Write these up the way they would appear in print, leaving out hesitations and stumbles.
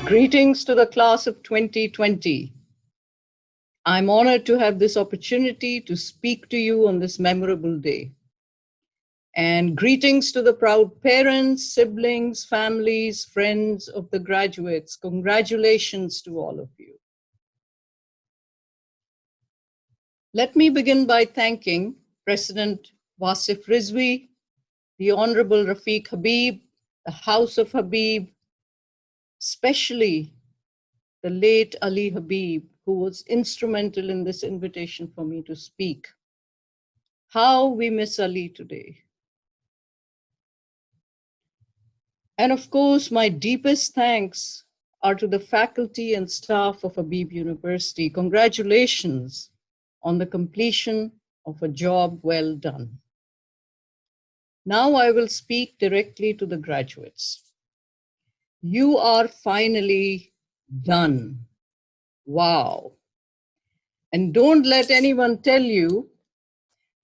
Greetings to the class of 2020. I'm honored to have this opportunity to speak to you on this memorable day. And greetings to the proud parents, siblings, families, friends of the graduates. Congratulations to all of you. Let me begin by thanking President Wasif Rizvi, the Honorable Rafiq Habib, the House of Habib, especially the late Ali Habib, who was instrumental in this invitation for me to speak. How we miss Ali today. And of course, my deepest thanks are to the faculty and staff of Habib University. Congratulations on the completion of a job well done. Now I will speak directly to the graduates. You are finally done. Wow. And don't let anyone tell you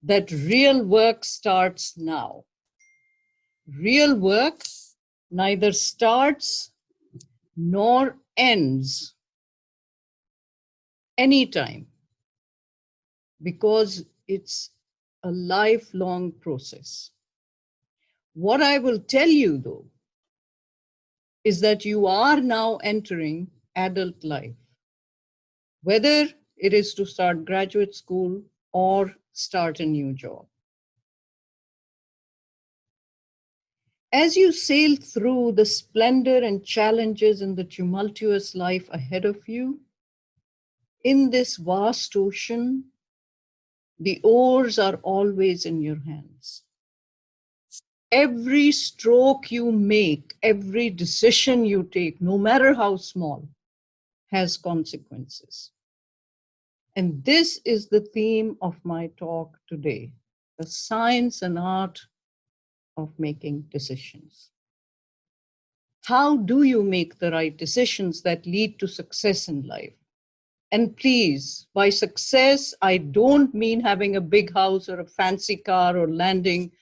that real work starts now. Real work neither starts nor ends anytime, because it's a lifelong process. What I will tell you, though, is that you are now entering adult life, whether it is to start graduate school or start a new job. As you sail through the splendor and challenges in the tumultuous life ahead of you, in this vast ocean, the oars are always in your hands. Every stroke you make, every decision you take, no matter how small, has consequences. And this is the theme of my talk today, the science and art of making decisions. How do you make the right decisions that lead to success in life? And please, by success, I don't mean having a big house or a fancy car or landing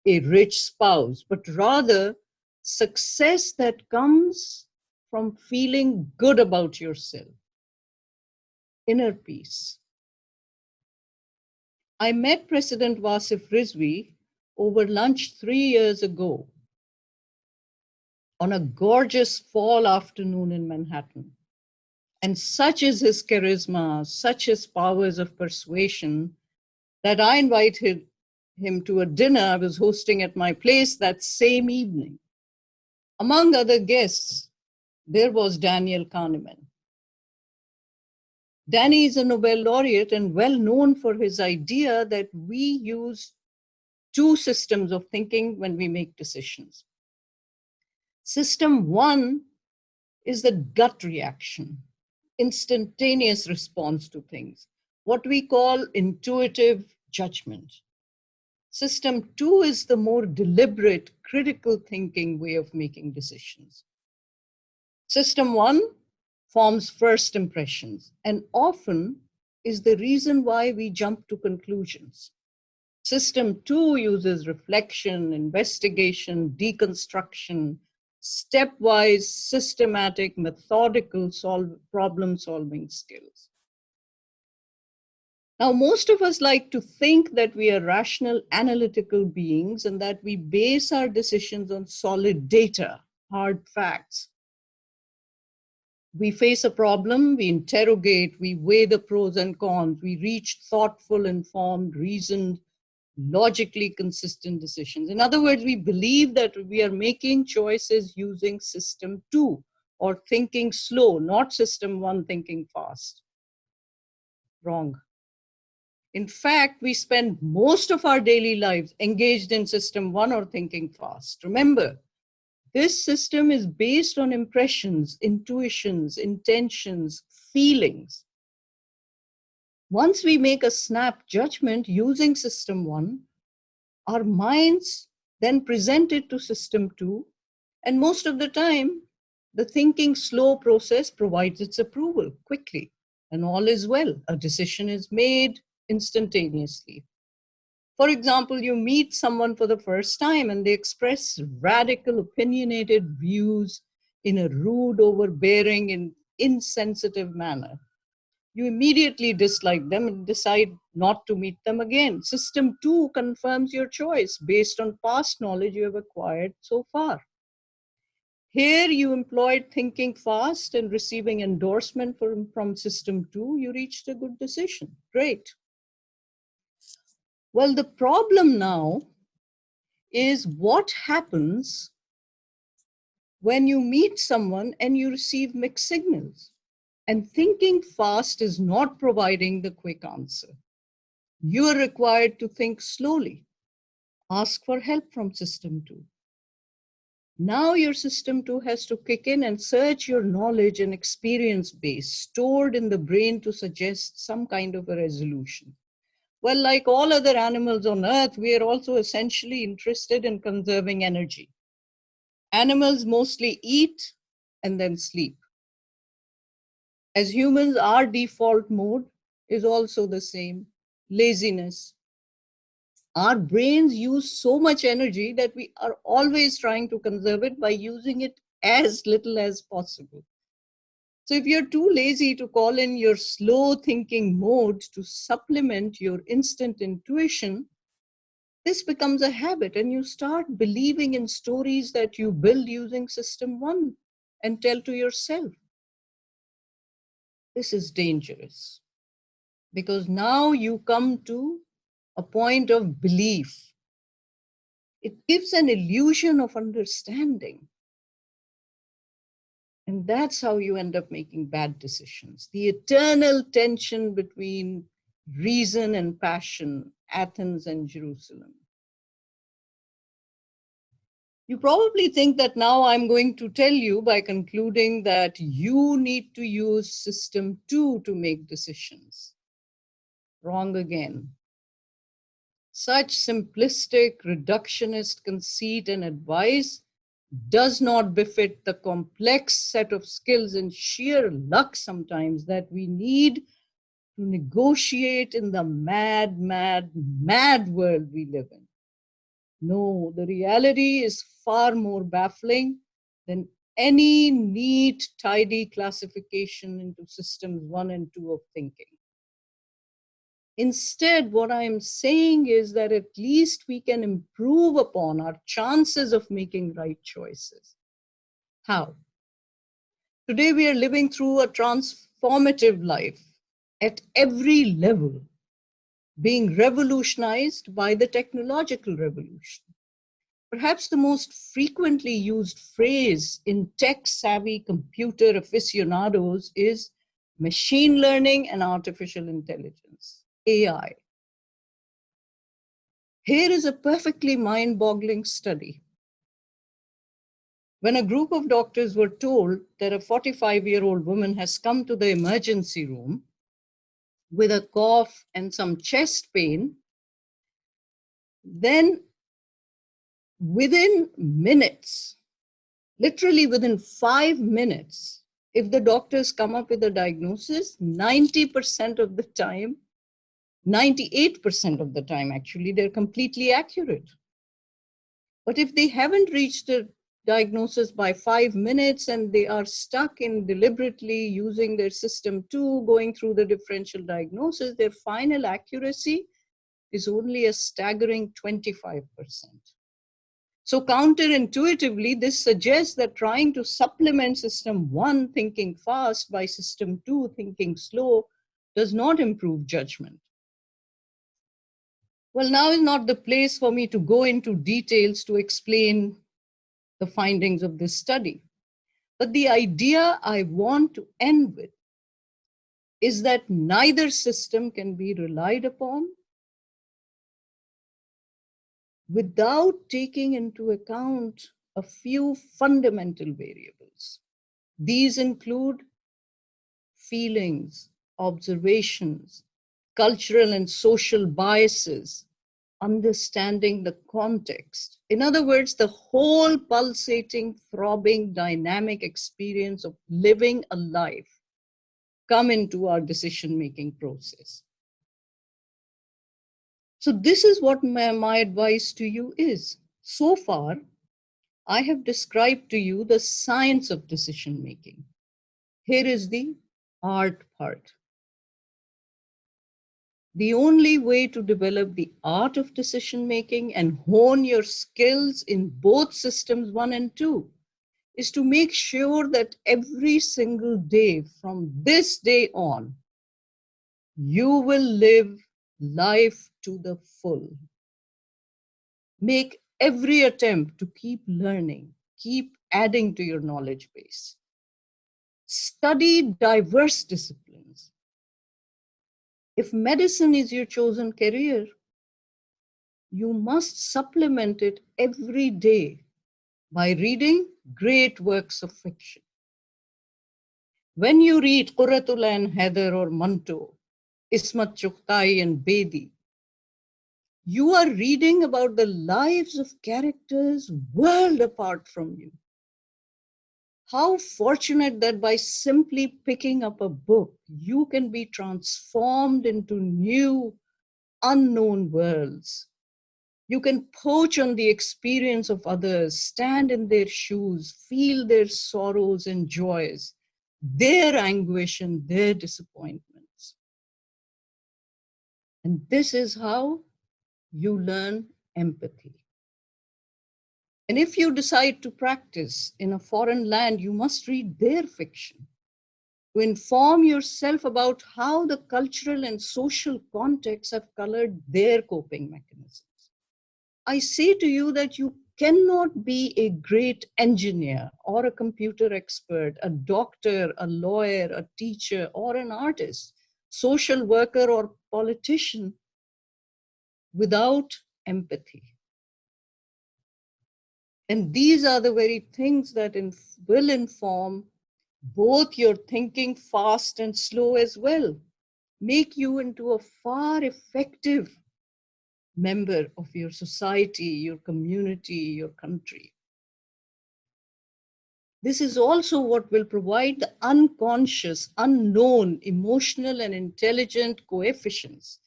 a rich spouse, but rather success that comes from feeling good about yourself, inner peace. I met President Wasif Rizvi over lunch 3 years ago on a gorgeous fall afternoon in Manhattan. And such is his charisma, such his powers of persuasion, that I invited him to a dinner I was hosting at my place that same evening. Among other guests, there was Daniel Kahneman. Danny is a Nobel laureate and well known for his idea that we use two systems of thinking when we make decisions. System one is the gut reaction, instantaneous response to things, what we call intuitive judgment. System two is the more deliberate, critical thinking way of making decisions. System one forms first impressions and often is the reason why we jump to conclusions. System two uses reflection, investigation, deconstruction, stepwise, systematic, methodical problem-solving skills. Now, most of us like to think that we are rational, analytical beings and that we base our decisions on solid data, hard facts. We face a problem, we interrogate, we weigh the pros and cons, we reach thoughtful, informed, reasoned, logically consistent decisions. In other words, we believe that we are making choices using system two, or thinking slow, not system one, thinking fast. Wrong. In fact, we spend most of our daily lives engaged in system one or thinking fast. Remember, this system is based on impressions, intuitions, intentions, feelings. Once we make a snap judgment using system one, our minds then present it to system two, and most of the time, the thinking slow process provides its approval quickly, and all is well. A decision is made instantaneously. For example, you meet someone for the first time and they express radical, opinionated views in a rude, overbearing, and insensitive manner, you immediately dislike them and decide not to meet them again. System 2 confirms your choice based on past knowledge you have acquired so far. Here you employed thinking fast and receiving endorsement from system 2, you reached a good decision. Great. Well, the problem now is what happens when you meet someone and you receive mixed signals. And thinking fast is not providing the quick answer. You are required to think slowly. Ask for help from system 2. Now your system 2 has to kick in and search your knowledge and experience base stored in the brain to suggest some kind of a resolution. Well, like all other animals on earth, we are also essentially interested in conserving energy. Animals mostly eat and then sleep. As humans, our default mode is also the same, laziness. Our brains use so much energy that we are always trying to conserve it by using it as little as possible. So if you're too lazy to call in your slow thinking mode to supplement your instant intuition, this becomes a habit and you start believing in stories that you build using system 1 and tell to yourself. This is dangerous because now you come to a point of belief. It gives an illusion of understanding. And that's how you end up making bad decisions. The eternal tension between reason and passion, Athens and Jerusalem. You probably think that now I'm going to tell you by concluding that you need to use system 2 to make decisions. Wrong again. Such simplistic, reductionist conceit and advice does not befit the complex set of skills and sheer luck sometimes that we need to negotiate in the mad, mad, mad world we live in. No, the reality is far more baffling than any neat, tidy classification into systems 1 and 2 of thinking. Instead, what I am saying is that at least we can improve upon our chances of making right choices. How? Today we are living through a transformative life at every level, being revolutionized by the technological revolution. Perhaps the most frequently used phrase in tech-savvy computer aficionados is machine learning and artificial intelligence, AI. Here is a perfectly mind-boggling study. When a group of doctors were told that a 45-year-old woman has come to the emergency room with a cough and some chest pain, then within minutes, literally within 5 minutes, if the doctors come up with a diagnosis, 90% of the time, 98% of the time actually, they're completely accurate. But if they haven't reached a diagnosis by 5 minutes and they are stuck in deliberately using their system 2, going through the differential diagnosis, their final accuracy is only a staggering 25%. So counterintuitively, this suggests that trying to supplement system 1 thinking fast by system 2 thinking slow does not improve judgment. Well, now is not the place for me to go into details to explain the findings of this study. But the idea I want to end with is that neither system can be relied upon without taking into account a few fundamental variables. These include feelings, observations, cultural and social biases, understanding the context. In other words, the whole pulsating, throbbing, dynamic experience of living a life come into our decision-making process. So this is what my advice to you is. So far, I have described to you the science of decision making. Here is the art part. The only way to develop the art of decision making and hone your skills in both systems 1 and 2 is to make sure that every single day from this day on, you will live life to the full. Make every attempt to keep learning, keep adding to your knowledge base. Study diverse disciplines. If medicine is your chosen career, you must supplement it every day by reading great works of fiction. When you read Qurratul Ain Haider or Manto, Ismat Chughtai and Bedi, you are reading about the lives of characters world apart from you. How fortunate that by simply picking up a book, you can be transformed into new, unknown worlds. You can poach on the experience of others, stand in their shoes, feel their sorrows and joys, their anguish and their disappointments. And this is how you learn empathy. And if you decide to practice in a foreign land, you must read their fiction to inform yourself about how the cultural and social contexts have colored their coping mechanisms. I say to you that you cannot be a great engineer or a computer expert, a doctor, a lawyer, a teacher, or an artist, social worker, or politician without empathy. And these are the very things that will inform both your thinking fast and slow as well, make you into a far effective member of your society, your community, your country. This is also what will provide the unconscious, unknown, emotional, and intelligent coefficients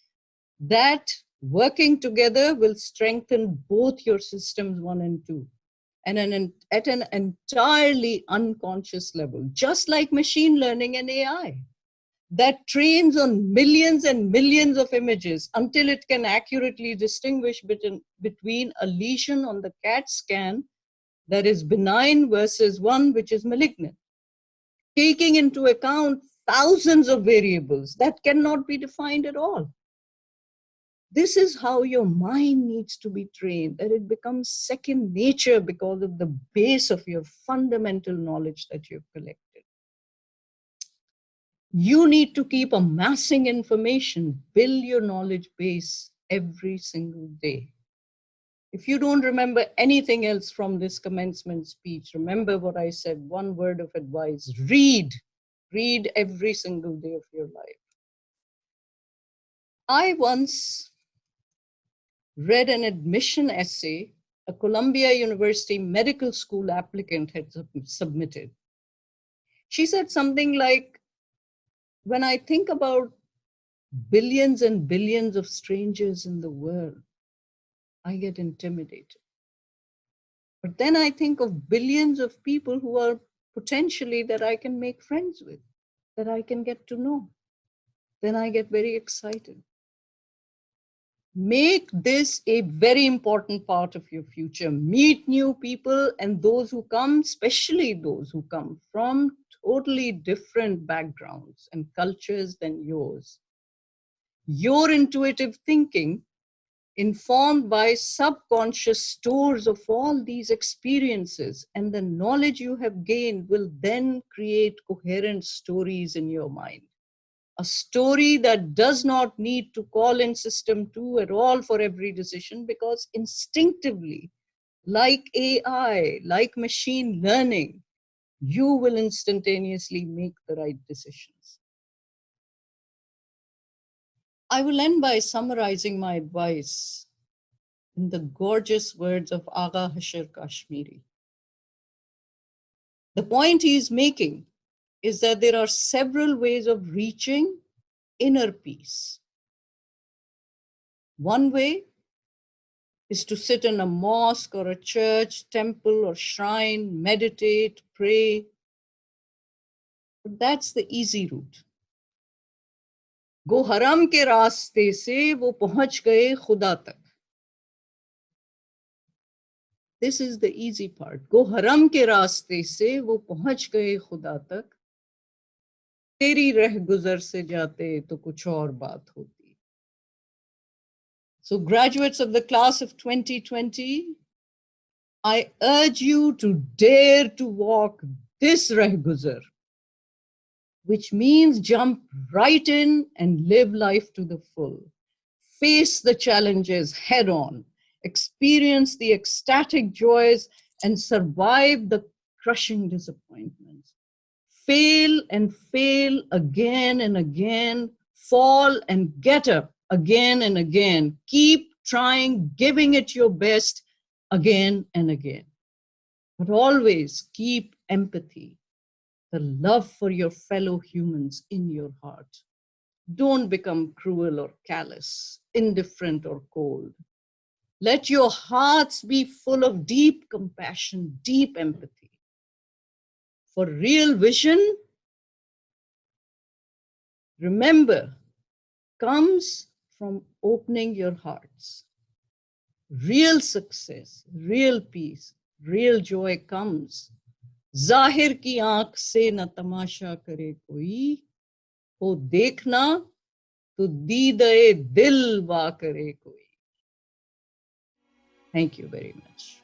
that working together will strengthen both your systems 1 and 2 and at an entirely unconscious level, just like machine learning and AI that trains on millions and millions of images until it can accurately distinguish between a lesion on the CAT scan that is benign versus one which is malignant, taking into account thousands of variables that cannot be defined at all. This is how your mind needs to be trained, that it becomes second nature because of the base of your fundamental knowledge that you've collected. You need to keep amassing information, build your knowledge base every single day. If you don't remember anything else from this commencement speech, remember what I said, one word of advice: read. Read every single day of your life. I once read an admission essay a Columbia University Medical School applicant had submitted. She said something like, when I think about billions and billions of strangers in the world, I get intimidated. But then I think of billions of people who are potentially that I can make friends with, that I can get to know. Then I get very excited. Make this a very important part of your future. Meet new people, and those who come, especially those who come from totally different backgrounds and cultures than yours. Your intuitive thinking, informed by subconscious stores of all these experiences and the knowledge you have gained, will then create coherent stories in your mind. A story that does not need to call in system 2 at all for every decision, because instinctively, like AI, like machine learning, you will instantaneously make the right decisions. I will end by summarizing my advice in the gorgeous words of Agha Hashir Kashmiri. The point he is making is that there are several ways of reaching inner peace. One way is to sit in a mosque or a church, temple or shrine, meditate, pray. But that's the easy route. गो हरम के रास्ते से वो पहुंच गए खुदा तक. This is the easy part. गो हरम के रास्ते से वो पहुंच गए खुदा तक. तेरी रह गुजर से जाते तो कुछ और बात होती. So graduates of the class of 2020, I urge you to dare to walk this reh guzar, which means jump right in and live life to the full. Face the challenges head on, experience the ecstatic joys, and survive the crushing disappointments. Fail and fail again and again, fall and get up again and again. Keep trying, giving it your best again and again. But always keep empathy, the love for your fellow humans in your heart. Don't become cruel or callous, indifferent or cold. Let your hearts be full of deep compassion, deep empathy. For real vision, remember, comes from opening your hearts. Real success, real peace, real joy comes. जाहिर की आंख से न तमाशा करे कोई, हो देखना तो दीदे दिल वा करे कोई. Thank you very much.